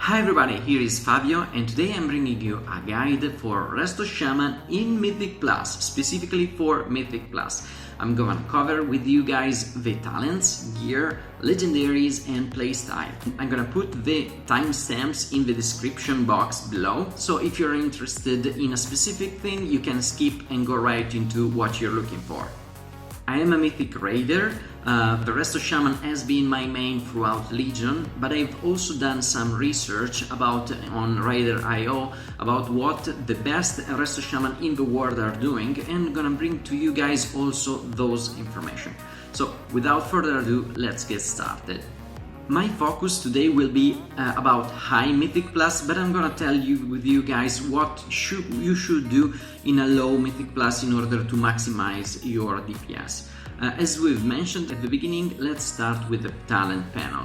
Hi everybody, here is Fabio and today I'm bringing you a guide for Resto Shaman in Mythic Plus, specifically for Mythic Plus. I'm gonna cover with you guys the talents, gear, legendaries and playstyle. I'm gonna put the timestamps in the description box below, so if you're interested in a specific thing you can skip and go right into what you're looking for. I am a Mythic Raider. The Resto Shaman has been my main throughout Legion, but I've also done some research on Raider.io about what the best Resto Shaman in the world are doing, and gonna bring to you guys also those information. So without further ado, let's get started. My focus today will be about high Mythic Plus, but I'm gonna tell you with you guys what you should do in a low Mythic Plus in order to maximize your DPS. As we've mentioned at the beginning, let's start with the talent panel.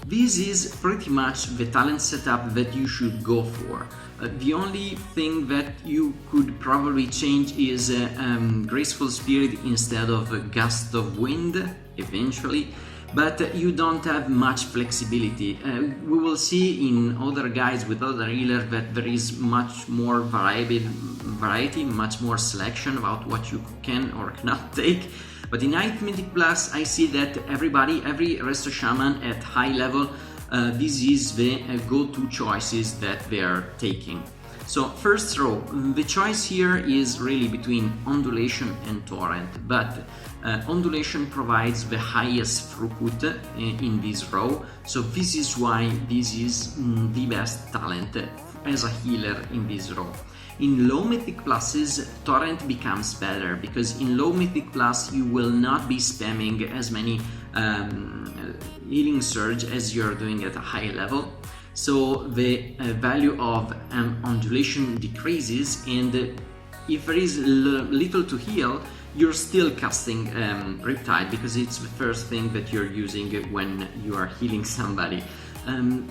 This is pretty much the talent setup that you should go for. The only thing that you could probably change is Graceful Spirit instead of Gust of Wind, eventually. But you don't have much flexibility. We will see in other guides with other healers that there is much more variety, much more selection about what you can or cannot take. But in High Mythic Plus, I see that every Resto Shaman at high level, this is the go-to choices that they are taking. So first row, the choice here is really between Undulation and Torrent, but Undulation provides the highest throughput in this row, so this is why this is the best talent as a healer in this row. In low Mythic Pluses, Torrent becomes better, because in low Mythic Plus you will not be spamming as many healing surge as you're doing at a high level. So the value of Undulation decreases, and if there is little to heal, you're still casting Riptide, because it's the first thing that you're using when you are healing somebody.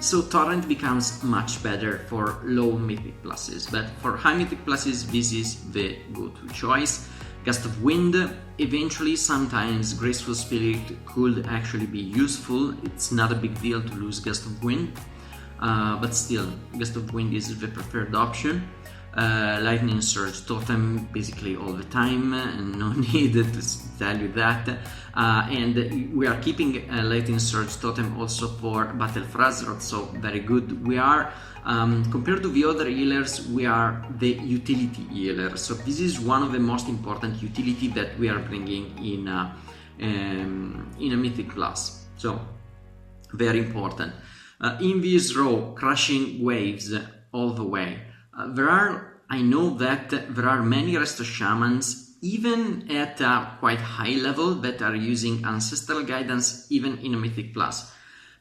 So Torrent becomes much better for low Mythic Pluses, but for high Mythic Pluses this is the go-to choice. Gust of Wind, eventually sometimes Graceful Spirit could actually be useful. It's not a big deal to lose Gust of Wind. But still, Gust of Wind is the preferred option. Lightning Surge Totem basically all the time, no need to tell you that. And we are keeping Lightning Surge Totem also for Battle Frazzroth, so very good. We are, compared to the other healers, we are the utility healer. So this is one of the most important utility that we are bringing in a Mythic Plus. So very important. In this row, Crushing Waves all the way. I know that there are many Resto Shamans, even at a quite high level, that are using Ancestral Guidance even in a Mythic Plus.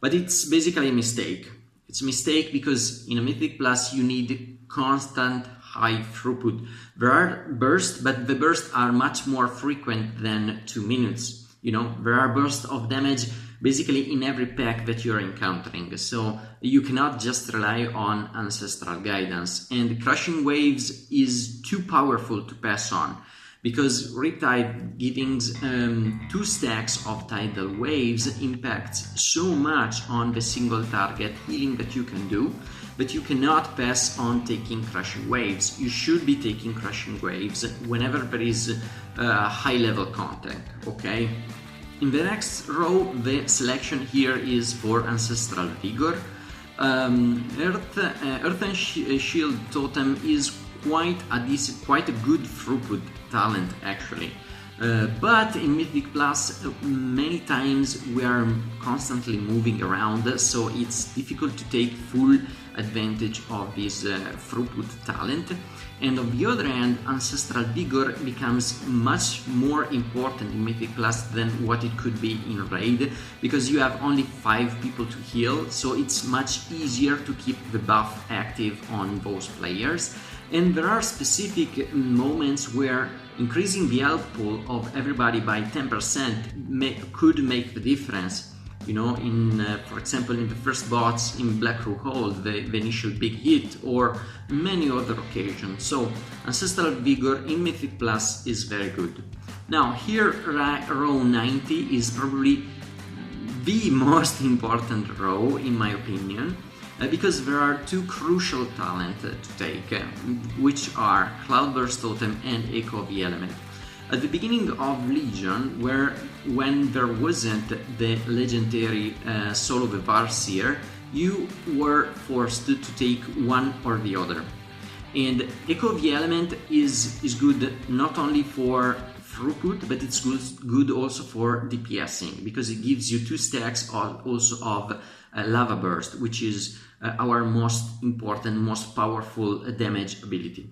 But it's basically a mistake. It's a mistake because in a Mythic Plus you need constant high throughput. There are bursts, but the bursts are much more frequent than 2 minutes. You know, there are bursts of damage basically in every pack that you're encountering, so you cannot just rely on Ancestral Guidance. And Crushing Waves is too powerful to pass on, because Riptide giving 2 stacks of Tidal Waves impacts so much on the single target healing that you can do, but you cannot pass on taking Crushing Waves. You should be taking Crushing Waves whenever there is high level content, okay? In the next row, the selection here is for Ancestral Vigor. Earth and Shield Totem is quite a good throughput talent actually. But in Mythic Plus, many times we are constantly moving around, so it's difficult to take full advantage of this throughput talent. And on the other hand, Ancestral Vigor becomes much more important in Mythic Plus than what it could be in Raid, because you have only 5 people to heal, so it's much easier to keep the buff active on those players. And there are specific moments where increasing the health pool of everybody by 10% could make the difference. You know, for example, in the first bots in Blackroot Hall, the initial big hit, or many other occasions. So Ancestral Vigor in Mythic Plus is very good. Now here, row 90 is probably the most important row in my opinion, because there are two crucial talents to take, which are Cloudburst Totem and Echo of the Element. At the beginning of Legion, when there wasn't the legendary Soul of the Varseer, you were forced to take one or the other. And Echo of the Element is good not only for throughput, but it's good also for DPSing, because it gives you 2 stacks also of Lava Burst, which is our most important, most powerful damage ability.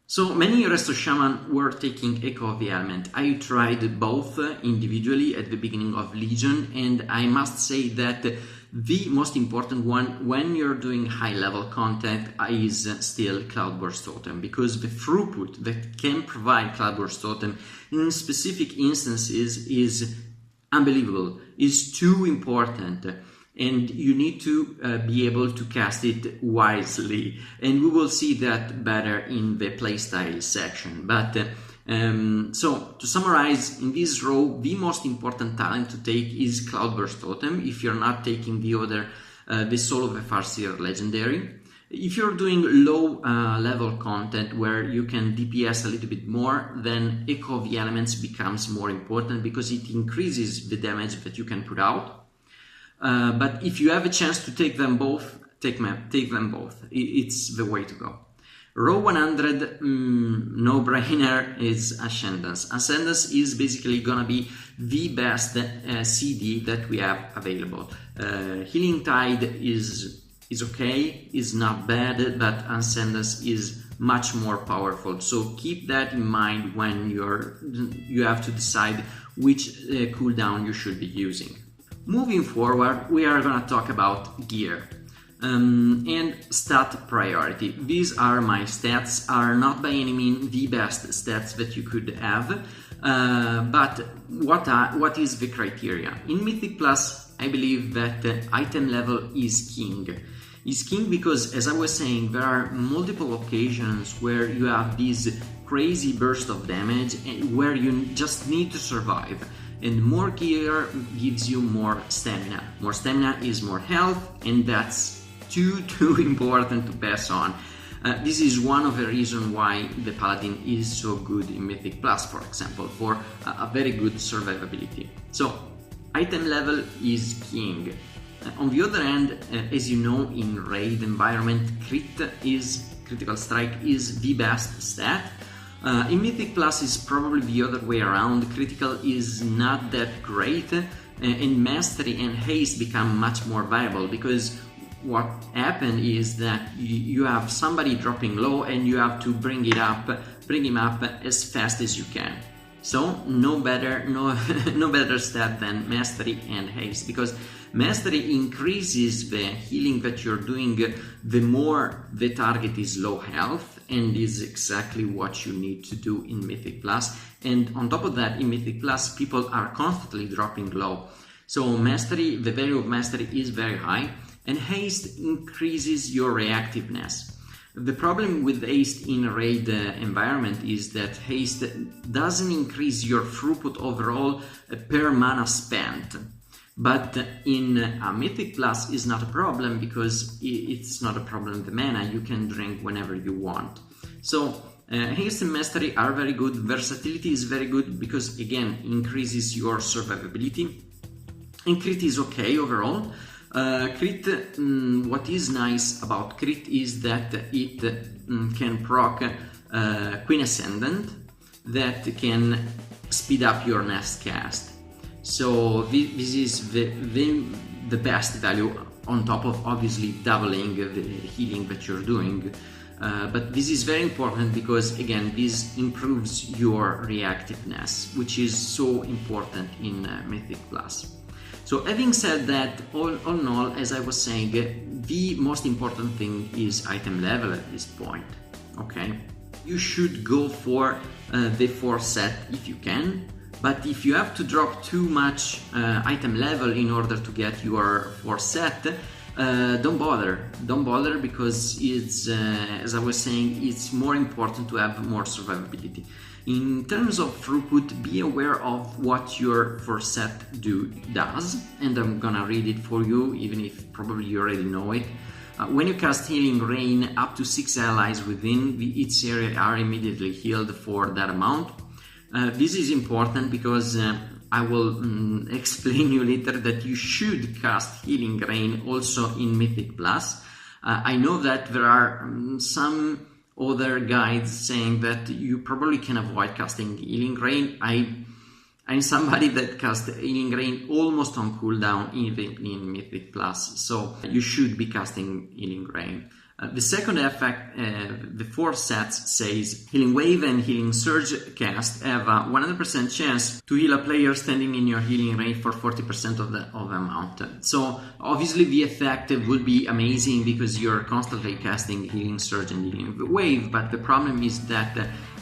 So many Resto Shaman were taking Echo of the Element. I tried both individually at the beginning of Legion, and I must say that the most important one when you're doing high level content is still Cloudburst Totem, because the throughput that can provide Cloudburst Totem in specific instances is unbelievable, is too important. And you need to be able to cast it wisely, and we will see that better in the playstyle section. But so to summarize, in this row, the most important talent to take is Cloudburst Totem if you're not taking the other, the Soul of the Farseer legendary. If you're doing low level content where you can DPS a little bit more, then Echo of the Elements becomes more important because it increases the damage that you can put out. But if you have a chance to take them both, take them both. It's the way to go. Row 100, no-brainer, is Ascendance. Ascendance is basically gonna be the best CD that we have available. Healing Tide is okay, is not bad, but Ascendance is much more powerful. So keep that in mind when you have to decide which cooldown you should be using. Moving forward, we are going to talk about gear and stat priority. These are my stats, are not by any means the best stats that you could have, but what is the criteria? In Mythic Plus, I believe that item level is king. Is king because, as I was saying, there are multiple occasions where you have this crazy burst of damage and where you just need to survive. And more gear gives you more stamina. More stamina is more health, and that's too important to pass on. This is one of the reasons why the Paladin is so good in Mythic Plus, for example, for a very good survivability. So, item level is king. On the other hand, as you know, in raid environment, critical strike is the best stat. In Mythic Plus is probably the other way around. Critical is not that great, and Mastery and Haste become much more viable, because what happened is that you have somebody dropping low and you have to bring him up as fast as you can. So no better stat than Mastery and Haste, because Mastery increases the healing that you're doing the more the target is low health, and is exactly what you need to do in Mythic Plus. And on top of that, in Mythic Plus, people are constantly dropping low. So Mastery, the value of Mastery is very high, and Haste increases your reactiveness. The problem with Haste in a raid environment is that Haste doesn't increase your throughput overall per mana spent. But in Mythic Plus is not a problem, because it's not a problem the mana, you can drink whenever you want. So Haste and Mastery are very good. Versatility is very good because, again, increases your survivability. And Crit is okay overall. Crit, what is nice about Crit is that it can proc Queen Ascendant, that can speed up your next cast. So this is the best value, on top of obviously doubling the healing that you're doing. But this is very important because, again, this improves your reactiveness, which is so important in Mythic Plus. So having said that, all in all, as I was saying, the most important thing is item level at this point, okay? You should go for the 4 set if you can, but if you have to drop too much item level in order to get your 4 set, don't bother, because it's, as I was saying, it's more important to have more survivability. In terms of throughput, be aware of what your 4 set does, and I'm gonna read it for you, even if probably you already know it. When you cast Healing Rain, up to 6 allies within its area are immediately healed for that amount. This is important because I will explain you later that you should cast Healing Rain also in Mythic Plus. I know that there are some other guides saying that you probably can avoid casting Healing Rain. I'm somebody that casts Healing Rain almost on cooldown even in Mythic Plus, so you should be casting Healing Rain. The second effect, the 4 sets says Healing Wave and Healing Surge cast have a 100% chance to heal a player standing in your healing range for 40% of the amount. So obviously the effect would be amazing because you're constantly casting Healing Surge and Healing Wave, but the problem is that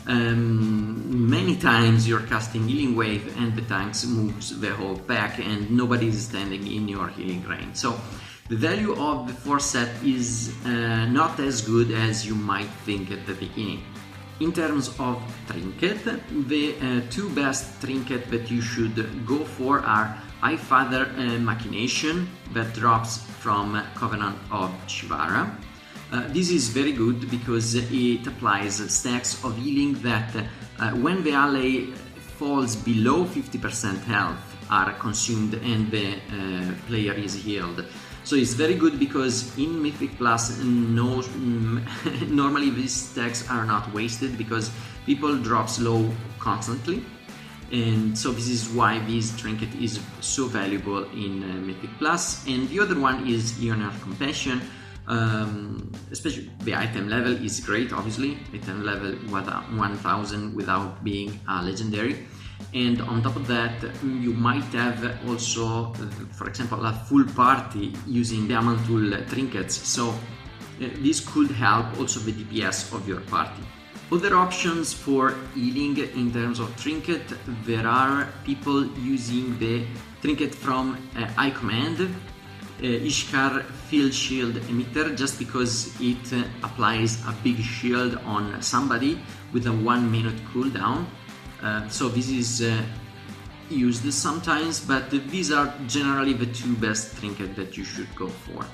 many times you're casting Healing Wave and the tanks moves the whole pack and nobody is standing in your healing range. So the value of the 4 set is not as good as you might think at the beginning. In terms of trinket, the 2 best trinket that you should go for are Father Machination that drops from Covenant of Shivara. This is very good because it applies stacks of healing that when the ally falls below 50% health are consumed and the player is healed. So it's very good because in Mythic Plus normally these stacks are not wasted because people drop slow constantly, and so this is why this trinket is so valuable in Mythic Plus. And the other one is Ionar Compassion. Especially the item level is great, obviously item level 1000 without being a legendary, and on top of that you might have also, for example, a full party using Diamond Tool trinkets, so this could help also the DPS of your party. Other options for healing in terms of trinket, there are people using the trinket from I Command, Ishkar Field Shield Emitter, just because it applies a big shield on somebody with a 1-minute cooldown. So this is used sometimes, but these are generally the 2 best trinkets that you should go for.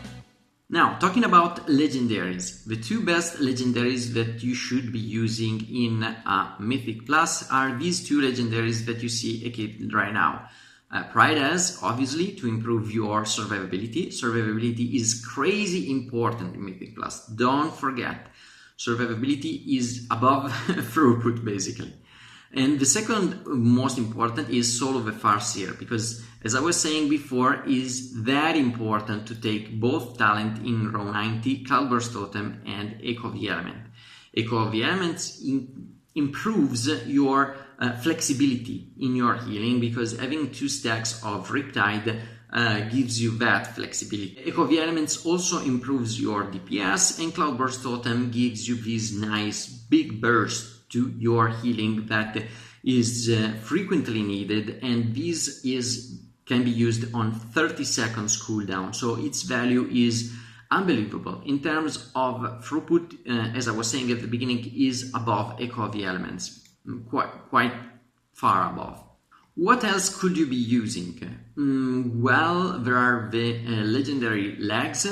Now, talking about legendaries, the 2 best legendaries that you should be using in Mythic Plus are these 2 legendaries that you see equipped right now. Pride has, obviously, to improve your survivability. Survivability is crazy important in Mythic Plus. Don't forget, survivability is above throughput, basically. And the second most important is Soul of the Farseer, because as I was saying before, is very important to take both talent in row 90, Cloudburst Totem and Echo of the Element. Echo of the Elements improves your flexibility in your healing, because having 2 stacks of Riptide gives you that flexibility. Echo of the Elements also improves your DPS, and Cloudburst Totem gives you this nice big burst to your healing that is frequently needed, and this can be used on 30 seconds cooldown, so its value is unbelievable. In terms of throughput, as I was saying at the beginning, is above Echo of the Elements, quite far above. What else could you be using? Well, there are the legendary legs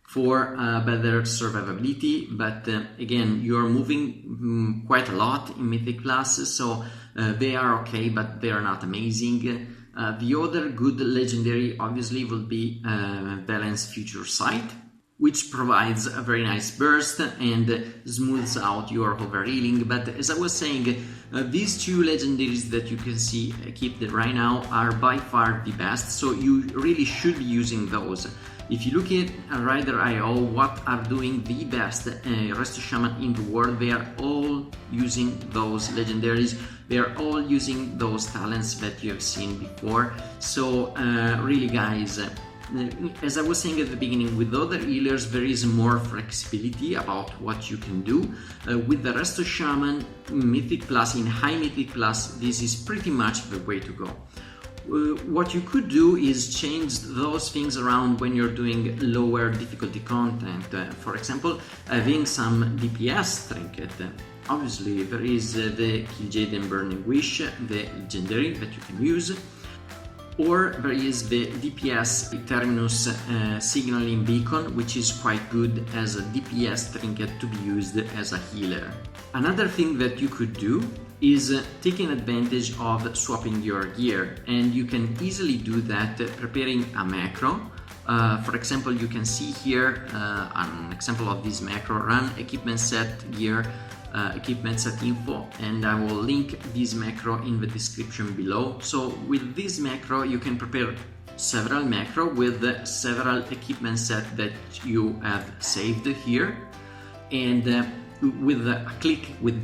for better survivability, but again, you're moving quite a lot in Mythic Plus, so they are okay, but they are not amazing. The other good legendary obviously will be Valen's Future Sight, which provides a very nice burst and smooths out your overhealing. But as I was saying, these 2 legendaries that you can see equipped right now are by far the best, so you really should be using those. If you look at Rider.io, what are doing the best Resto Shaman in the world, they are all using those legendaries, they are all using those talents that you have seen before. So really guys, as I was saying at the beginning, with other healers there is more flexibility about what you can do. With the Resto Shaman Mythic Plus, in High Mythic Plus, this is pretty much the way to go. What you could do is change those things around when you're doing lower difficulty content. For example, having some DPS trinket. Obviously, there is the Kil'jaeden Burning Wish, the legendary that you can use. Or there is the DPS Terminus signaling beacon, which is quite good as a DPS trinket to be used as a healer. Another thing that you could do is taking advantage of swapping your gear, and you can easily do that preparing a macro. For example, you can see here an example of this macro: run equipment set gear, equipment set info, and I will link this macro in the description below. So with this macro you can prepare several macro with several equipment set that you have saved here, and with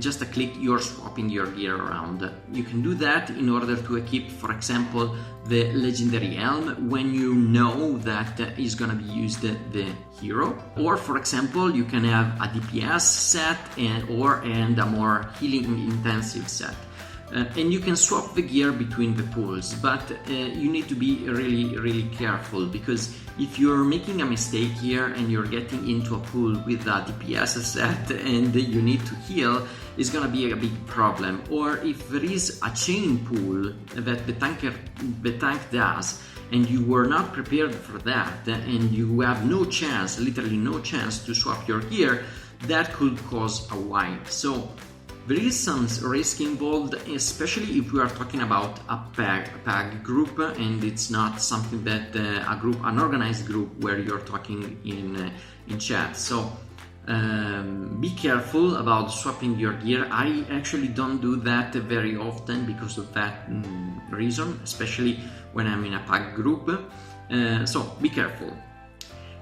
just a click you're swapping your gear around. You can do that in order to equip, for example, the legendary helm when you know that is gonna be used the hero, or for example you can have a DPS set and a more healing intensive set. And you can swap the gear between the pools, but you need to be really careful, because if you're making a mistake here and you're getting into a pool with a DPS set and you need to heal, it's gonna be a big problem. Or if there is a chain pool that the tank does and you were not prepared for that and you have no chance, literally no chance to swap your gear, that could cause a wipe. So there is some risk involved, especially if we are talking about a PAG group, and it's not something that an organized group where you're talking in chat. So be careful about swapping your gear. I actually don't do that very often because of that reason, especially when I'm in a PAG group. So be careful.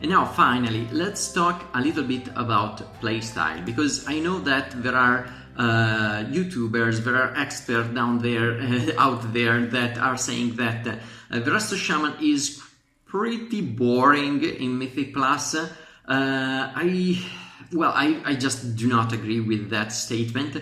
And now finally, let's talk a little bit about playstyle, because I know that there are YouTubers, there are experts out there that are saying that the Resto Shaman is pretty boring in Mythic Plus. I just do not agree with that statement,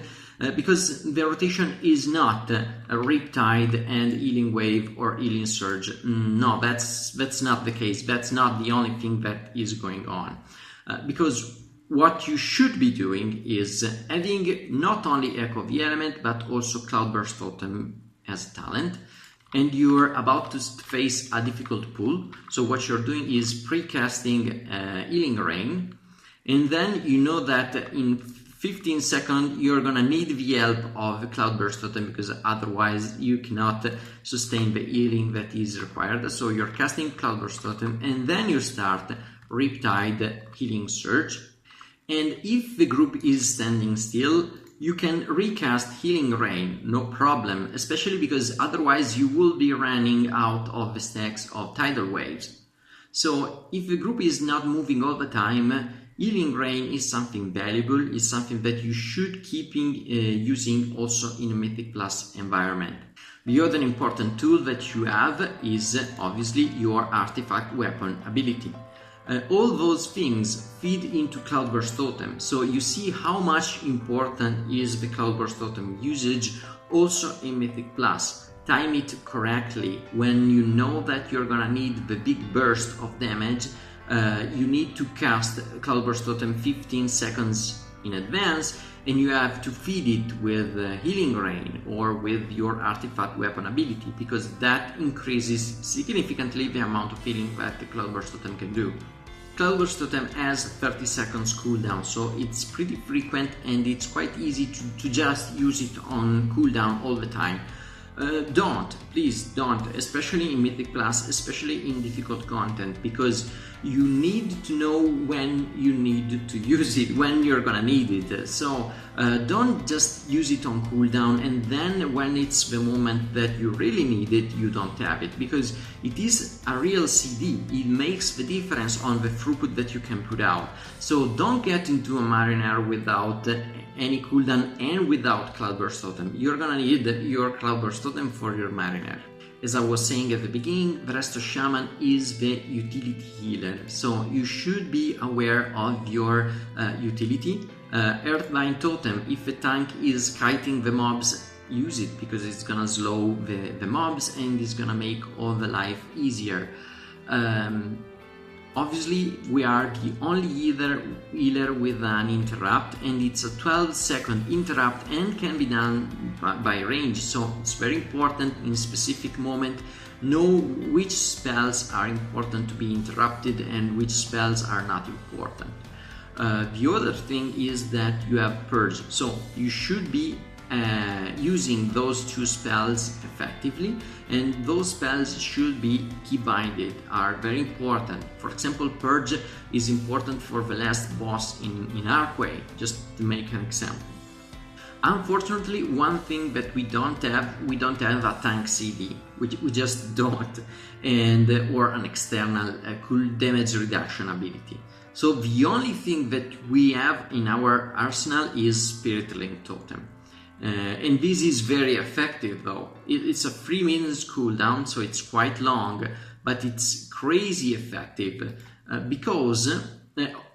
because the rotation is not a Riptide and Healing Wave or Healing Surge. No, that's not the case. That's not the only thing that is going on, because what you should be doing is adding not only Echo of the Element but also Cloudburst Totem as a talent, and you're about to face a difficult pool. So what you're doing is pre-casting Healing Rain, and then you know that in 15 seconds you're gonna need the help of Cloudburst Totem, because otherwise you cannot sustain the healing that is required. So you're casting Cloudburst Totem and then you start Riptide Healing Surge. And if the group is standing still, you can recast Healing Rain, no problem, especially because otherwise you will be running out of the stacks of Tidal Waves. So if the group is not moving all the time, Healing Rain is something valuable, is something that you should keep using also in a Mythic Plus environment. The other important tool that you have is obviously your Artifact Weapon ability. All those things feed into Cloudburst Totem, so you see how much important is the Cloudburst Totem usage also in Mythic Plus. Time it correctly. When you know that you're gonna need the big burst of damage, you need to cast Cloudburst Totem 15 seconds in advance, and you have to feed it with Healing Rain or with your Artifact Weapon ability, because that increases significantly the amount of healing that the Cloudburst Totem can do. Cloudburst Totem has 30 seconds cooldown, so it's pretty frequent and it's quite easy to just use it on cooldown all the time. Please don't, especially in Mythic Plus, especially in difficult content, because you need to know when you need to use it, when you're gonna need it. So don't just use it on cooldown and then when it's the moment that you really need it, you don't have it, because it is a real CD. It makes the difference on the throughput that you can put out. So don't get into a Mariner without any cooldown and without Cloudburst Totem. You're gonna need your Cloudburst Totem for your Mariner. As I was saying at the beginning, the Resto Shaman is the utility healer, so you should be aware of your utility. Earthbind Totem, if the tank is kiting the mobs, use it, because it's gonna slow the mobs and it's gonna make all the life easier. Obviously, we are the only healer with an interrupt, and it's a 12-second interrupt and can be done by range, so it's very important in specific moment know which spells are important to be interrupted and which spells are not important. The other thing is that you have Purge, so you should be using those two spells effectively, and those spells should be key-binded, are very important. For example, Purge is important for the last boss in Arcway, just to make an example. Unfortunately, one thing that we don't have a tank CD, which we just don't, and or an external cool damage reduction ability. So the only thing that we have in our arsenal is Spirit Link Totem. And this is very effective though. It's a 3 minutes cooldown, so it's quite long, but it's crazy effective because,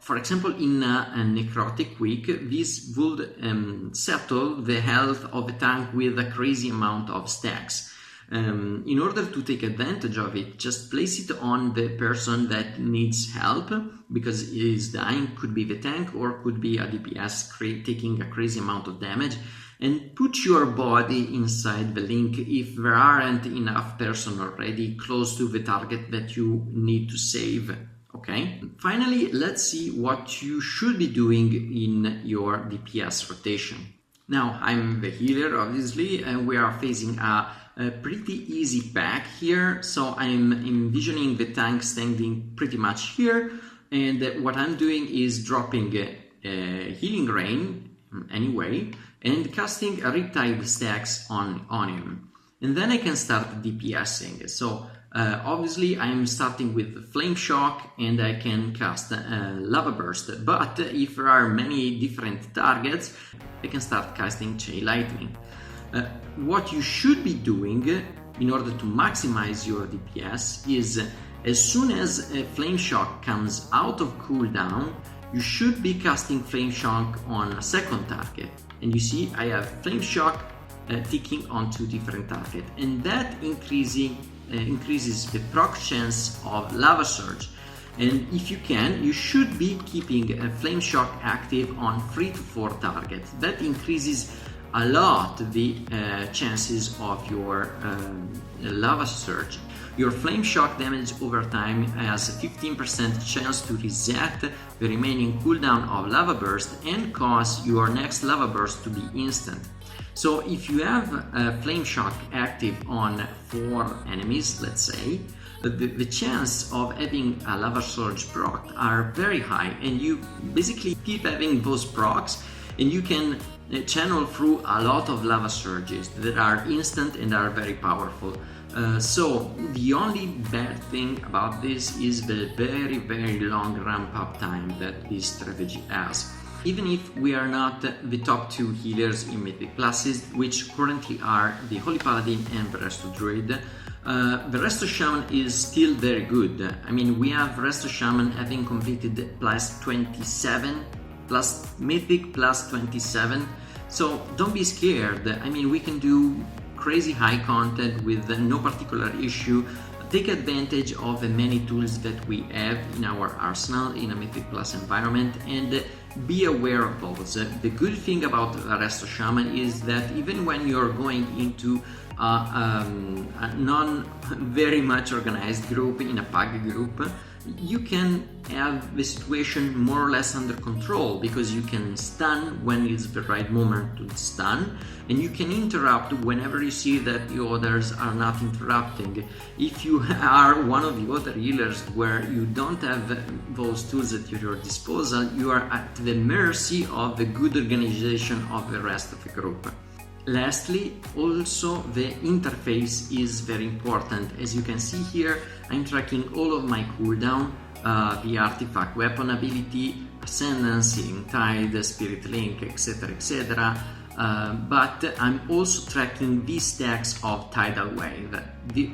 for example, in a necrotic week, this would settle the health of a tank with a crazy amount of stacks. In order to take advantage of it, just place it on the person that needs help because he is dying. Could be the tank or could be a DPS taking a crazy amount of damage, and put your body inside the link if there aren't enough person already close to the target that you need to save. Okay. Finally, let's see what you should be doing in your DPS rotation. Now, I'm the healer, obviously, and we are facing a pretty easy pack here, so I'm envisioning the tank standing pretty much here, and what I'm doing is dropping Healing Rain anyway, and casting a Riptide stacks on him. And then I can start DPSing. So obviously I'm starting with Flame Shock and I can cast Lava Burst, but if there are many different targets, I can start casting Chain Lightning. What you should be doing in order to maximize your DPS is as soon as Flame Shock comes out of cooldown, you should be casting Flame Shock on a second target. And you see I have Flame Shock ticking on 2 different targets, and that increases the proc chance of Lava Surge. And if you can, you should be keeping a Flame Shock active on 3 to 4 targets. That increases a lot the chances of your Lava Surge. Your Flame Shock damage over time has a 15% chance to reset the remaining cooldown of Lava Burst and cause your next Lava Burst to be instant. So if you have Flame Shock active on 4 enemies, let's say, the chance of having a Lava Surge proc are very high, and you basically keep having those procs and you can channel through a lot of Lava Surges that are instant and are very powerful. So the only bad thing about this is the very long ramp up time that this strategy has. Even if we are not the top 2 healers in Mythic classes, which currently are the Holy Paladin and the Resto Druid, the Resto Shaman is still very good. I mean, we have Resto Shaman having completed plus 27, plus Mythic plus 27, so don't be scared. I mean, we can do crazy high content with no particular issue. Take advantage of the many tools that we have in our arsenal in a Mythic Plus environment and be aware of those. The good thing about Resto Shaman is that even when you're going into a non very much organized group, in a PUG group, you can have the situation more or less under control because you can stun when it's the right moment to stun, and you can interrupt whenever you see that the others are not interrupting. If you are one of the other healers where you don't have those tools at your disposal, you are at the mercy of the good organization of the rest of the group. Lastly, also the interface is very important. As you can see here, I'm tracking all of my cooldown, the artifact weapon ability, Ascendancy, Tide, Spirit Link, etc, etc. But I'm also tracking these stacks of Tidal Wave.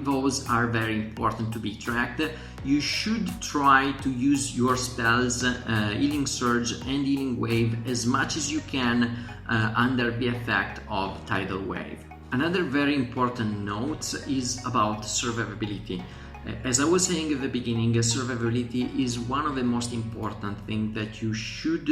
Those are very important to be tracked. You should try to use your spells, Healing Surge and Healing Wave, as much as you can under the effect of Tidal Wave. Another very important note is about survivability. As I was saying at the beginning, survivability is one of the most important things that you should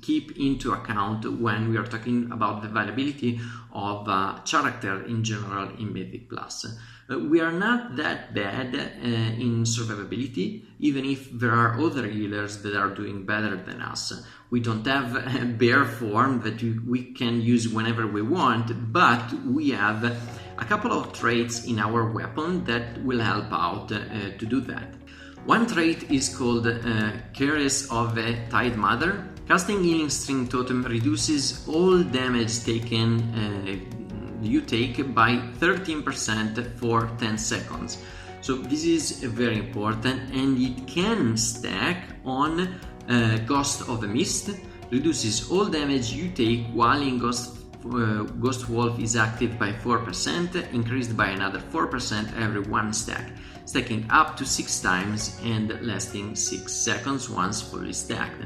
keep into account when we are talking about the viability of character in general in Mythic Plus. We are not that bad in survivability, even if there are other healers that are doing better than us. We don't have a bear form that we can use whenever we want, but we have a couple of traits in our weapon that will help out to do that. One trait is called Curse of a Tide Mother. Casting Healing String Totem reduces all damage taken you take by 13% for 10 seconds. So this is very important, and it can stack on Ghost of a Mist, reduces all damage you take while in Ghost Wolf is active by 4%, increased by another 4% every one stack, stacking up to 6 times and lasting 6 seconds once fully stacked.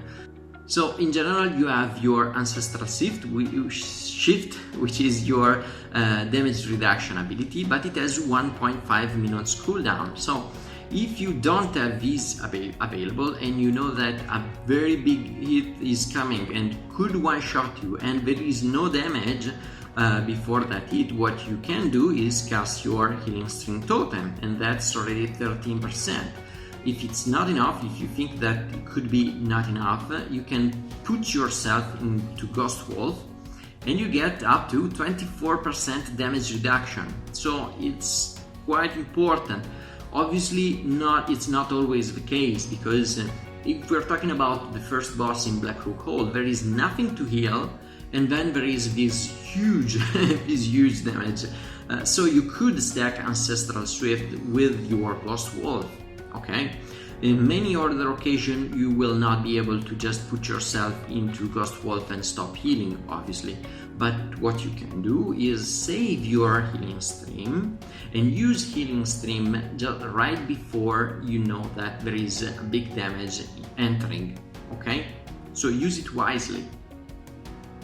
So in general, you have your Ancestral Shift, which is your damage reduction ability, but it has 1.5 minutes cooldown. So if you don't have these available and you know that a very big hit is coming and could one-shot you and there is no damage before that hit, what you can do is cast your Healing String Totem, and that's already 13%. If it's not enough, if you think that it could be not enough, you can put yourself into Ghost Wolf and you get up to 24% damage reduction. So it's quite important. Obviously, it's not always the case, because if we're talking about the first boss in Blackrook Hall, there is nothing to heal, and then there is this huge, this huge damage. So you could stack Ancestral Swift with your Ghost Wolf. Okay, in many other occasions you will not be able to just put yourself into Ghost Wolf and stop healing, obviously, but what you can do is save your Healing Stream and use Healing Stream just right before you know that there is a big damage entering. Okay, so use it wisely.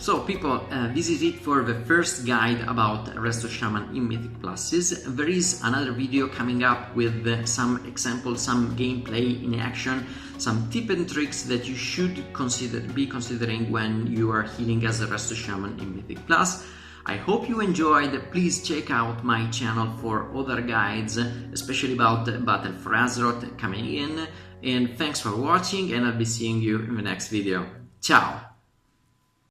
So people, this is it for the first guide about Resto Shaman in Mythic Pluses. There is another video coming up with some examples, some gameplay in action, some tips and tricks that you should be considering when you are healing as a Resto Shaman in Mythic Plus. I hope you enjoyed. Please check out my channel for other guides, especially about Battle for Azeroth coming in. And thanks for watching, and I'll be seeing you in the next video. Ciao!